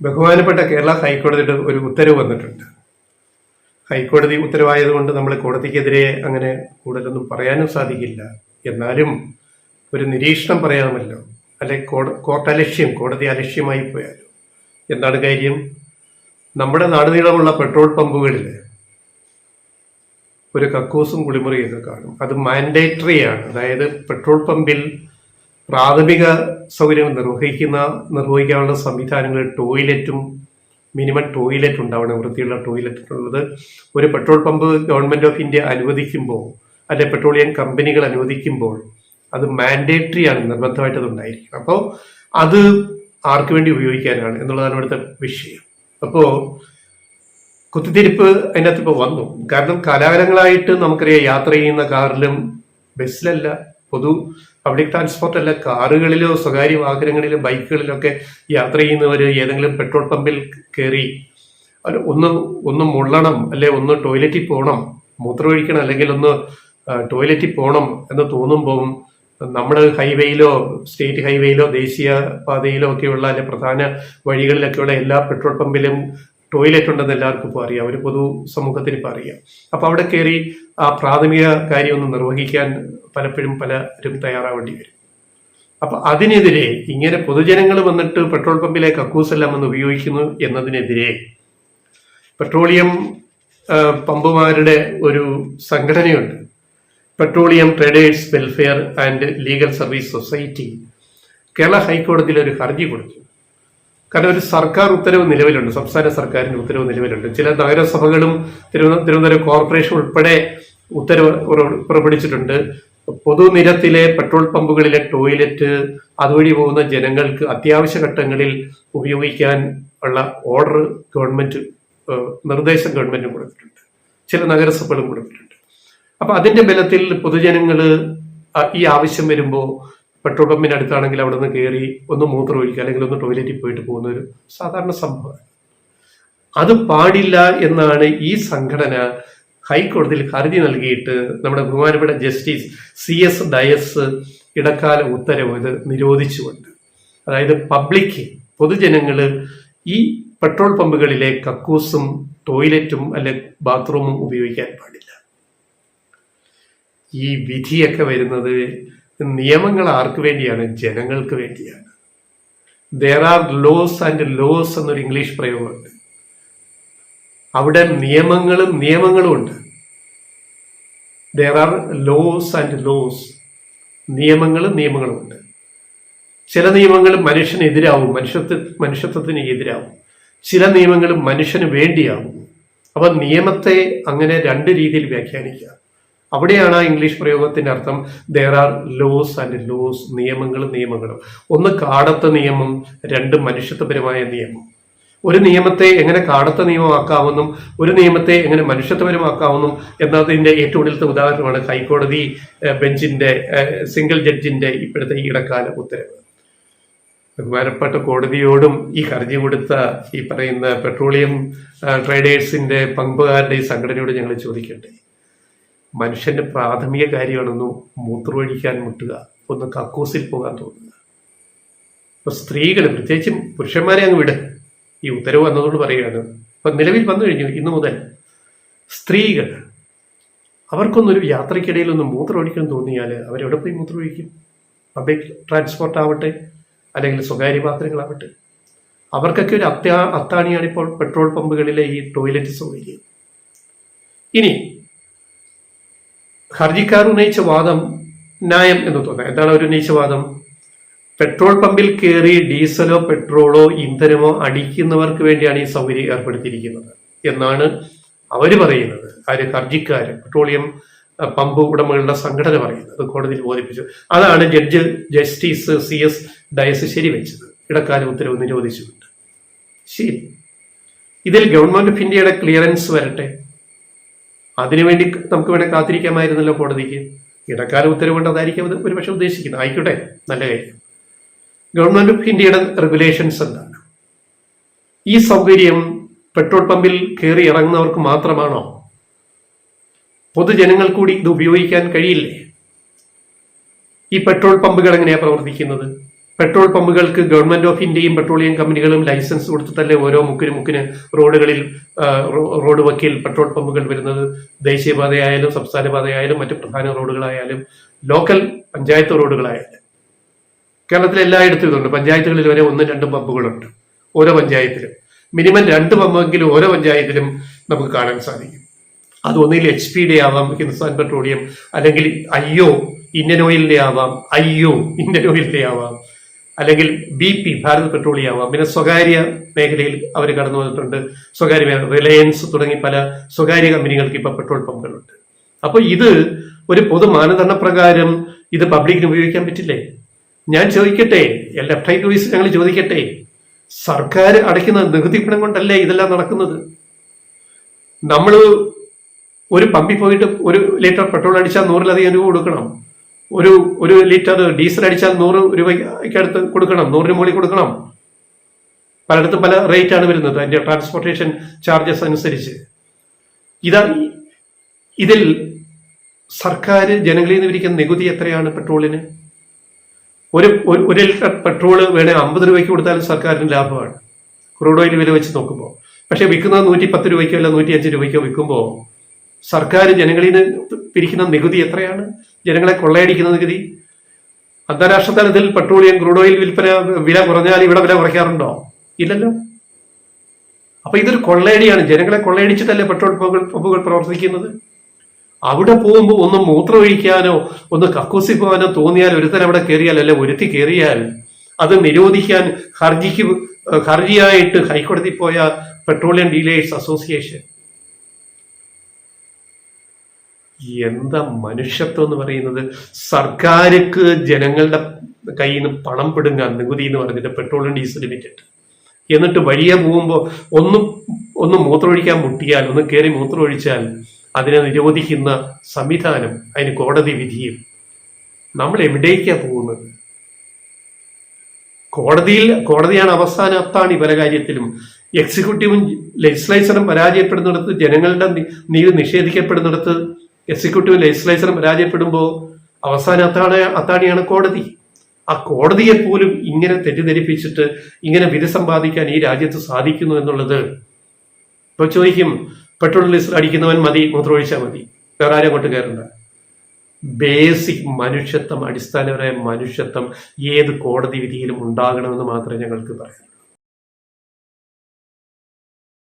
ബഹുമാനപ്പെട്ട കേരള ഹൈക്കോടതിയുടെ ഒരു ഉത്തരവ് വന്നിട്ടുണ്ട്. ഹൈക്കോടതി ഉത്തരവായതുകൊണ്ട് നമ്മൾ കോടതിക്കെതിരെ അങ്ങനെ കൂടുതലൊന്നും പറയാനും സാധിക്കില്ല. എന്നാലും ഒരു നിരീക്ഷണം പറയാമല്ലോ. അല്ലെ കോർട്ട് അലക്ഷ്യം, കോടതി അലക്ഷ്യമായി പോയാലോ. എന്താണ് കാര്യം? നമ്മുടെ നാടുനീളമുള്ള പെട്രോൾ പമ്പുകളിൽ ഒരു കക്കൂസും കുളിമുറിയൊക്കെ കാണും. അത് മാൻഡേറ്ററി ആണ്. അതായത് പെട്രോൾ പമ്പിൽ പ്രാഥമിക സൗകര്യങ്ങൾ നിർവഹിക്കാനുള്ള സംവിധാനങ്ങൾ, ടോയ്ലറ്റും മിനിമം ടോയ്ലറ്റ് ഉണ്ടാവണം, വൃത്തിയുള്ള ടോയ്ലറ്റ് ഉള്ളത്. ഒരു petrol pump government of India അനുവദിക്കുമ്പോൾ, അല്ലെ പെട്രോളിയം കമ്പനികൾ അനുവദിക്കുമ്പോൾ അത് മാൻഡേറ്ററി ആണ്, നിർബന്ധമായിട്ട് അത് ഉണ്ടായിരിക്കും. അപ്പോൾ അത് ആർക്ക് വേണ്ടി ഉപയോഗിക്കാനാണ് എന്നുള്ളതാണ് ഇവിടുത്തെ വിഷയം. അപ്പോൾ കുത്തിത്തിരിപ്പ് അതിനകത്ത് ഇപ്പോൾ വന്നു. കാരണം കാലാകാലങ്ങളായിട്ട് നമുക്കറിയാം, യാത്ര ചെയ്യുന്ന കാറിലും ബസ്സിലല്ല, പബ്ലിക് ട്രാൻസ്പോർട്ട് അല്ല, കാറുകളിലോ സ്വകാര്യ വാഹനങ്ങളിലോ ബൈക്കുകളിലൊക്കെ യാത്ര ചെയ്യുന്നവർ ഏതെങ്കിലും പെട്രോൾ പമ്പിൽ കയറി ഒന്ന് മുള്ളണം, അല്ലെ ഒന്ന് ടോയ്ലറ്റിൽ പോകണം, മൂത്രമൊഴിക്കണം, അല്ലെങ്കിൽ ഒന്ന് ടോയ്ലറ്റിൽ പോകണം എന്ന് തോന്നുമ്പോൾ നമ്മുടെ ഹൈവേയിലോ സ്റ്റേറ്റ് ഹൈവേയിലോ ദേശീയ പാതയിലോ ഒക്കെയുള്ള അല്ലെ പ്രധാന വഴികളിലൊക്കെയുള്ള എല്ലാ പെട്രോൾ പമ്പിലും ടോയ്ലറ്റ് ഉണ്ടെന്ന് എല്ലാവർക്കും ഇപ്പോൾ അറിയാം, ഒരു പൊതു സമൂഹത്തിന് ഇപ്പോൾ അറിയാം. അപ്പൊ അവിടെ കയറി ആ പ്രാഥമിക കാര്യം ഒന്ന് നിർവഹിക്കാൻ പലപ്പോഴും പലരും തയ്യാറാവേണ്ടി വരും. അപ്പൊ അതിനെതിരെ ഇങ്ങനെ പൊതുജനങ്ങൾ വന്നിട്ട് പെട്രോൾ പമ്പിലെ കക്കൂസെല്ലാം വന്ന് ഉപയോഗിക്കുന്നു എന്നതിനെതിരെ പെട്രോളിയം പമ്പുമാരുടെ ഒരു സംഘടനയുണ്ട്, petroleum traders welfare and legal service society, Kerala ഹൈക്കോടതിയിൽ ഒരു ഹർജി കൊടുത്തു. കാരണം ഒരു സർക്കാർ ഉത്തരവ് നിലവിലുണ്ട്, സംസ്ഥാന സർക്കാരിന്റെ ഉത്തരവ് നിലവിലുണ്ട്. ചില നഗരസഭകളും തിരുവനന്തപുരം കോർപ്പറേഷൻ ഉൾപ്പെടെ ഉത്തരവ് പുറപ്പെടുവിച്ചിട്ടുണ്ട്. പൊതുനിരത്തിലെ പെട്രോൾ പമ്പുകളിലെ ടോയ്ലറ്റ് അതുവഴി പോകുന്ന ജനങ്ങൾക്ക് അത്യാവശ്യ ഘട്ടങ്ങളിൽ ഉപയോഗിക്കാൻ ഉള്ള ഓർഡർ ഗവൺമെന്റ്, നിർദ്ദേശം ഗവൺമെന്റ് കൊടുത്തിട്ടുണ്ട്, ചില നഗരസഭകളും കൊടുത്തിട്ടുണ്ട്. അപ്പൊ അതിന്റെ ബലത്തിൽ പൊതുജനങ്ങൾ ഈ ആവശ്യം വരുമ്പോൾ പെട്രോൾ പമ്പിന് അടുത്താണെങ്കിൽ അവിടെ നിന്ന് കയറി ഒന്ന് മൂത്രം ഒഴിക്കുക, അല്ലെങ്കിൽ ഒന്ന് ടോയ്ലറ്റിൽ പോയിട്ട് പോകുന്ന ഒരു സാധാരണ സംഭവമാണ്. അത് പാടില്ല എന്നാണ് ഈ സംഘടന ഹൈക്കോടതിയിൽ ഹർജി നൽകിയിട്ട് നമ്മുടെ ബഹുമാനപ്പെട്ട ജസ്റ്റിസ് CS ഡയസ് ഇടക്കാല ഉത്തരവ് ഇത് നിരോധിച്ചുകൊണ്ട്, അതായത് പൊതുജനങ്ങള് ഈ പെട്രോൾ പമ്പുകളിലെ കക്കൂസും ടോയ്ലറ്റും അല്ലെ ബാത്റൂമും ഉപയോഗിക്കാൻ പാടില്ല. ഈ വിധിയൊക്കെ വരുന്നത് നിയമങ്ങൾ ആർക്ക് വേണ്ടിയാണ്? ജനങ്ങൾക്ക് വേണ്ടിയാണ്. There are laws and laws എന്നൊരു ഇംഗ്ലീഷ് പ്രയോഗമുണ്ട്. അവിടെ നിയമങ്ങളും ഉണ്ട്. There are laws and laws, നിയമങ്ങളും ഉണ്ട്. ചില നിയമങ്ങൾ മനുഷ്യനെതിരാവും, മനുഷ്യത്വത്തിന് എതിരാവും. ചില നിയമങ്ങൾ മനുഷ്യന് വേണ്ടിയാവും. അപ്പൊ നിയമത്തെ അങ്ങനെ രണ്ട് രീതിയിൽ വ്യാഖ്യാനിക്കുക. അവിടെയാണ് ആ ഇംഗ്ലീഷ് പ്രയോഗത്തിന്റെ അർത്ഥം. There are laws and laws, നിയമങ്ങളും. ഒന്ന് കാടത്ത നിയമം, രണ്ട് മനുഷ്യത്വപരമായ നിയമം. ഒരു നിയമത്തെ എങ്ങനെ കാടത്ത നിയമമാക്കാവുന്നും ഒരു നിയമത്തെ എങ്ങനെ മനുഷ്യത്വപരമാക്കാവുന്നും എന്നതിന്റെ ഏറ്റവും കൂടുതലത്തെ ഉദാഹരണമാണ് ഹൈക്കോടതി ബെഞ്ചിന്റെ സിംഗിൾ ജഡ്ജിന്റെ ഇപ്പോഴത്തെ ഇടക്കാല ഉത്തരവ്. ബഹുമാനപ്പെട്ട കോടതിയോടും ഈ ഹർജി കൊടുത്ത ഈ പറയുന്ന പെട്രോളിയം ട്രേഡേഴ്സിന്റെ പങ്കുകാരുടെ ഈ സംഘടനയോട് ഞങ്ങൾ ചോദിക്കട്ടെ, മനുഷ്യന്റെ പ്രാഥമിക കാര്യമാണെന്ന് മൂത്രമൊഴിക്കാൻ മുട്ടുക, ഒന്ന് കക്കൂസിൽ പോകാൻ തോന്നുക. ഇപ്പൊ സ്ത്രീകൾ, പ്രത്യേകിച്ചും പുരുഷന്മാരെ അങ്ങ് വിട്, ഈ ഉത്തരവ് വന്നതോട് പറയുകയാണ്. ഇപ്പൊ നിലവിൽ വന്നു കഴിഞ്ഞു, ഇന്നു മുതൽ സ്ത്രീകൾ അവർക്കൊന്നൊരു യാത്രക്കിടയിൽ ഒന്ന് മൂത്രമൊഴിക്കാൻ തോന്നിയാൽ അവരെവിടെ പോയി മൂത്രമൊഴിക്കും? പബ്ലിക് ട്രാൻസ്പോർട്ട് ആവട്ടെ, അല്ലെങ്കിൽ സ്വകാര്യ പാത്രങ്ങളാവട്ടെ. അവർക്കൊക്കെ ഒരു അത്താണിയാണ് ഇപ്പോൾ പെട്രോൾ പമ്പുകളിലെ ഈ ടോയ്ലറ്റ് സൗകര്യം. ഇനി ഹർജിക്കാർ ഉന്നയിച്ച വാദം ന്യായം എന്ന് തോന്നാം. എന്താണ് അവർ ഉന്നയിച്ച വാദം? പെട്രോൾ പമ്പിൽ കയറി ഡീസലോ പെട്രോളോ ഇന്ധനമോ അടിക്കുന്നവർക്ക് വേണ്ടിയാണ് ഈ സൗകര്യം ഏർപ്പെടുത്തിയിരിക്കുന്നത് എന്നാണ് അവർ പറയുന്നത്. ഹർജിക്കാര്, പെട്രോളിയം പമ്പ് ഉടമകളുടെ സംഘടന പറയുന്നത്, കോടതിയിൽ ബോധിപ്പിച്ചു. അതാണ് ജസ്റ്റിസ് CS ഡയസ് ശരിവെച്ചത്, ഇടക്കാല ഉത്തരവ് നിരോധിച്ചുകൊണ്ട്. ശരി, ഇതിൽ ഗവൺമെന്റ് ഓഫ് ഇന്ത്യയുടെ ക്ലിയറൻസ് വരട്ടെ. അതിനുവേണ്ടി നമുക്ക് വേണേൽ കാത്തിരിക്കാമായിരുന്നല്ലോ കോടതിക്ക്. ഇടക്കാല ഉത്തരവ് കൊണ്ട് അതായിരിക്കും അത് ഒരുപക്ഷെ ഉദ്ദേശിക്കുന്നത്. ആയിക്കോട്ടെ, നല്ല കാര്യം. ഗവൺമെന്റ് ഓഫ് ഇന്ത്യയുടെ റെഗുലേഷൻസ് എന്താണ്? ഈ സൗകര്യം പെട്രോൾ പമ്പിൽ കയറി ഇറങ്ങുന്നവർക്ക് മാത്രമാണോ? പൊതുജനങ്ങൾ കൂടി ഇത് ഉപയോഗിക്കാൻ കഴിയില്ലേ? ഈ പെട്രോൾ പമ്പുകൾ എങ്ങനെയാണ് പ്രവർത്തിക്കുന്നത്? പെട്രോൾ പമ്പുകൾക്ക് ഗവൺമെന്റ് ഓഫ് ഇന്ത്യയും പെട്രോളിയം കമ്പനികളും ലൈസൻസ് കൊടുത്തിട്ടല്ലേ ഓരോ മുക്കിന് റോഡുകളിൽ റോഡ് വക്കിൽ പെട്രോൾ പമ്പുകൾ വരുന്നത്. ദേശീയപാതയായാലും സംസ്ഥാന പാതയായാലും മറ്റു പ്രധാന റോഡുകളായാലും ലോക്കൽ പഞ്ചായത്ത് റോഡുകളായാലും. കേരളത്തിൽ എല്ലായിടത്തും ഇതുണ്ട്. പഞ്ചായത്തുകളിൽ വരെ 1-2 പമ്പുകളുണ്ട് ഓരോ പഞ്ചായത്തിലും. മിനിമം 2 പമ്പെങ്കിലും ഓരോ പഞ്ചായത്തിലും നമുക്ക് കാണാൻ സാധിക്കും. അത് ഒന്നിൽ HP ആവാം, ഹിന്ദുസ്ഥാൻ പെട്രോളിയം, അല്ലെങ്കിൽ ഇന്ത്യൻ ഓയിലിന്റെ ആവാം, ഇന്ത്യൻ ഓയിലിന്റെ ആവാം, അല്ലെങ്കിൽ BP ഭാരത് പെട്രോളിയം ആവാം. പിന്നെ സ്വകാര്യ മേഖലയിൽ അവർ കടന്നു വന്നിട്ടുണ്ട്. സ്വകാര്യ റിലയൻസ് തുടങ്ങി പല സ്വകാര്യ കമ്പനികൾക്ക് ഇപ്പൊ പെട്രോൾ പമ്പുകളുണ്ട്. അപ്പൊ ഇത് ഒരു പൊതു മാനദണ്ഡ പ്രകാരം ഇത് പബ്ലിക്കിന് ഉപയോഗിക്കാൻ പറ്റില്ലേ? ഞാൻ ചോദിക്കട്ടെ, ലെഫ്റ്റ് റൈറ്റ് വോയിസ് ഞങ്ങൾ ചോദിക്കട്ടെ, സർക്കാർ അടയ്ക്കുന്ന നികുതി പണം കൊണ്ടല്ലേ ഇതെല്ലാം നടക്കുന്നത്? നമ്മൾ ഒരു പമ്പിൽ പോയിട്ട് 1 ലിറ്റർ പെട്രോൾ അടിച്ചാൽ 100-ലധികം രൂപ കൊടുക്കണം. ഒരു ലിറ്റർ ഡീസൽ അടിച്ചാൽ 100 രൂപയ്ക്ക് അടുത്ത് കൊടുക്കണം, 100-ന് മുകളിൽ കൊടുക്കണം. പലയിടത്തും പല റേറ്റ് ആണ് വരുന്നത് അതിന്റെ ട്രാൻസ്പോർട്ടേഷൻ ചാർജസ് അനുസരിച്ച്. ഇതിൽ സർക്കാർ ജനങ്ങളിൽ നിന്ന് പിരിക്കുന്ന നികുതി എത്രയാണ് പെട്രോളിന്? ഒരു ലിറ്റർ പെട്രോൾ വേണേൽ 50 രൂപയ്ക്ക് കൊടുത്താലും സർക്കാരിന് ലാഭമാണ് ക്രൂഡ് ഓയിൽ വില വെച്ച് നോക്കുമ്പോൾ. പക്ഷെ വിൽക്കുന്നത് 110 രൂപയ്ക്കോ അല്ല 105 രൂപയ്ക്കോ വിൽക്കുമ്പോൾ സർക്കാർ ജനങ്ങളിൽ നിന്ന് പിരിക്കുന്ന നികുതി എത്രയാണ്? ജനങ്ങളെ കൊള്ളയടിക്കുന്ന നികുതി. അന്താരാഷ്ട്ര തലത്തിൽ പെട്രോളിയം ക്രൂഡ് ഓയിൽ വില കുറഞ്ഞാൽ ഇവിടെ വില കുറയ്ക്കാറുണ്ടോ? ഇല്ലല്ലോ. അപ്പൊ ഇതൊരു കൊള്ളയടിയാണ്. ജനങ്ങളെ കൊള്ളയടിച്ചിട്ടല്ലേ പെട്രോൾ പമ്പുകൾ പ്രവർത്തിക്കുന്നത്. അവിടെ പോകുമ്പോൾ ഒന്ന് മൂത്രമൊഴിക്കാനോ ഒന്ന് കക്കൂസി പോകാനോ തോന്നിയാൽ ഒരുത്തൻ അവിടെ കയറിയാൽ അല്ലെ ഒരുത്തി കയറിയാൽ അത് നിരോധിക്കാൻ ഹർജിയായിട്ട് ഹൈക്കോടതി പോയ പെട്രോളിയം ഡീലേഴ്സ് അസോസിയേഷൻ. എന്താ മനുഷ്യത്വം എന്ന് പറയുന്നത്? സർക്കാർക്ക് ജനങ്ങളുടെ കയ്യിൽ നിന്ന് പണം പിടുങ്ങാൻ നികുതി എന്ന് പറഞ്ഞിട്ട് പെട്രോളും ഡീസലും വിറ്റിട്ട്, എന്നിട്ട് വഴിയെ പോകുമ്പോൾ ഒന്ന് മൂത്രമൊഴിക്കാൻ മുട്ടിയാൽ, ഒന്ന് കയറി മൂത്രമൊഴിച്ചാൽ അതിനെ നിരോധിക്കുന്ന സംവിധാനം, അതിന് കോടതി വിധിയും. നമ്മൾ എവിടേക്കാണ് പോകുന്നത്? കോടതിയാണ് അവസാന അത്താണി പല കാര്യത്തിലും. എക്സിക്യൂട്ടീവും ലെജിസ്ലേച്ചറും പരാജയപ്പെടുന്നിടത്ത്, ജനങ്ങളുടെ നീതി നിഷേധിക്കപ്പെടുന്നിടത്ത് എക്സിക്യൂട്ടീവും ലെജിസ്ലേച്ചറും പരാജയപ്പെടുമ്പോൾ അവസാന അത്താണിയാണ് കോടതി. ആ കോടതിയെ പോലും ഇങ്ങനെ തെറ്റിദ്ധരിപ്പിച്ചിട്ട് ഇങ്ങനെ വിധി സമ്പാദിക്കാൻ ഈ രാജ്യത്ത് സാധിക്കുന്നു എന്നുള്ളത്. ഇപ്പൊ ചോദിക്കും, പെട്രോൾ ഡീസൽ അടിക്കുന്നവൻ മതി, മൂത്രമൊഴിച്ചാൽ മതി, വേറെ ആരും അങ്ങോട്ട് കയറണ്ട. ബേസിക് മനുഷ്യത്വം, അടിസ്ഥാനപരമായ മനുഷ്യത്വം ഏത് കോടതി വിധിയിലും ഉണ്ടാകണമെന്ന് മാത്രമേ ഞങ്ങൾക്ക് പറയാം.